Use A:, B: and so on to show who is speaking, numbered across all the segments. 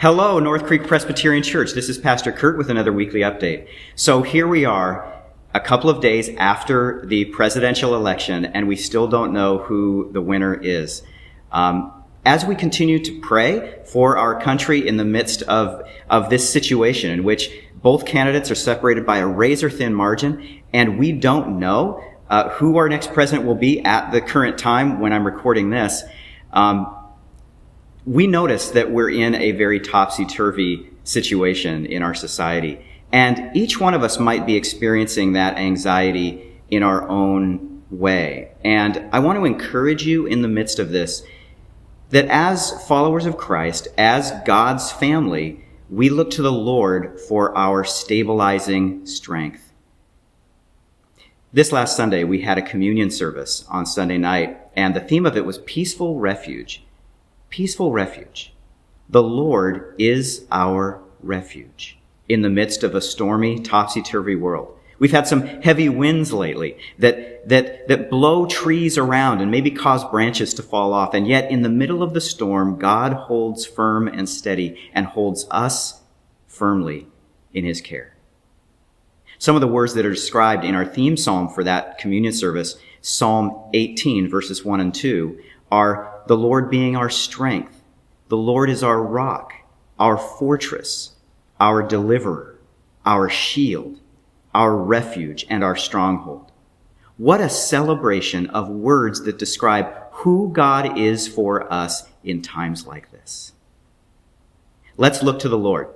A: Hello, North Creek Presbyterian Church. This is Pastor Kurt with another weekly update. So here we are, a couple of days after the presidential election, and we still don't know who the winner is. As we continue to pray for our country in the midst of this situation in which both candidates are separated by a razor-thin margin, and we don't know who our next president will be at the current time when I'm recording this, we notice that we're in a very topsy-turvy situation in our society. And each one of us might be experiencing that anxiety in our own way. And I want to encourage you in the midst of this, that as followers of Christ, as God's family, we look to the Lord for our stabilizing strength. This last Sunday, we had a communion service on Sunday night, and the theme of it was peaceful refuge. Peaceful refuge. The Lord is our refuge in the midst of a stormy, topsy-turvy world. We've had some heavy winds lately that blow trees around and maybe cause branches to fall off. And yet in the middle of the storm, God holds firm and steady and holds us firmly in his care. Some of the words that are described in our theme psalm for that communion service, Psalm 18, verses 1 and 2, are the Lord being our strength. The Lord is our rock, our fortress, our deliverer, our shield, our refuge, and our stronghold. What a celebration of words that describe who God is for us in times like this. Let's look to the Lord.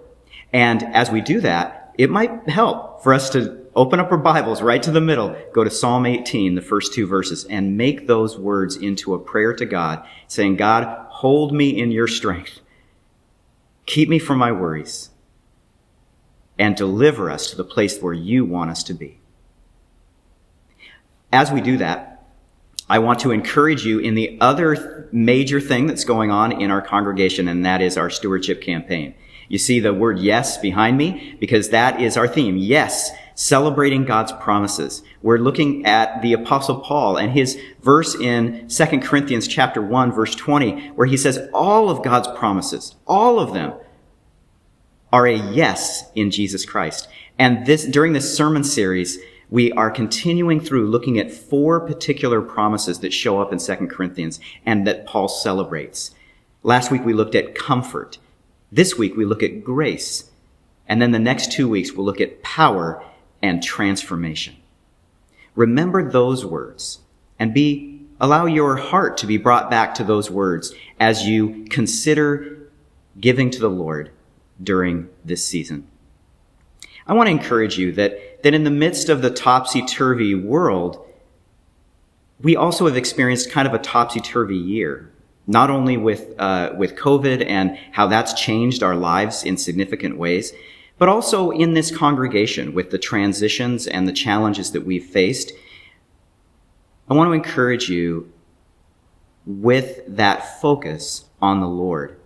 A: And as we do that, it might help for us to open up our Bibles right to the middle, go to Psalm 18, the first two verses, and make those words into a prayer to God, saying, God, hold me in your strength. Keep me from my worries, and deliver us to the place where you want us to be. As we do that, I want to encourage you in the other major thing that's going on in our congregation, and that is our Stewardship Campaign. You see the word yes behind me, because that is our theme. Yes, celebrating God's promises. We're looking at the Apostle Paul and his verse in 2 Corinthians chapter 1, verse 20, where he says all of God's promises, all of them, are a yes in Jesus Christ. And during this sermon series, we are continuing through looking at 4 particular promises that show up in 2 Corinthians and that Paul celebrates. Last week we looked at comfort. This week we look at grace. And then the next 2 weeks we'll look at power and transformation. Remember those words and allow your heart to be brought back to those words as you consider giving to the Lord during this season. I want to encourage you that in the midst of the topsy-turvy world, we also have experienced kind of a topsy-turvy year, not only with COVID and how that's changed our lives in significant ways, but also in this congregation with the transitions and the challenges that we've faced. I want to encourage you with that focus on the Lord,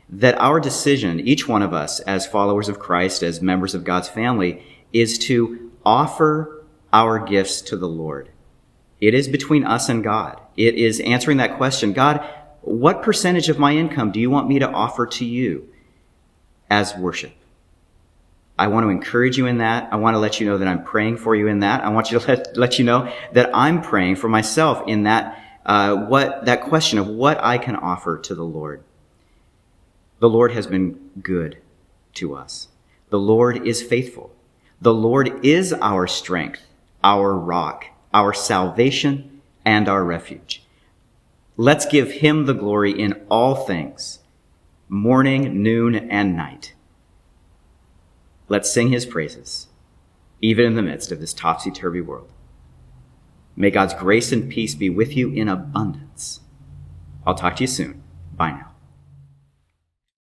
A: that our decision, each one of us as followers of Christ, as members of God's family, is to offer our gifts to the Lord. It is between us and God. It is answering that question, God, what percentage of my income do you want me to offer to you as worship? I want to encourage you in that. I want to let you know that I'm praying for you in that. I want you to let you know that I'm praying for myself in that, that question of what I can offer to the Lord. The Lord has been good to us. The Lord is faithful. The Lord is our strength, our rock, our salvation, and our refuge. Let's give him the glory in all things, morning, noon, and night. Let's sing his praises, even in the midst of this topsy-turvy world. May God's grace and peace be with you in abundance. I'll talk to you soon. Bye now.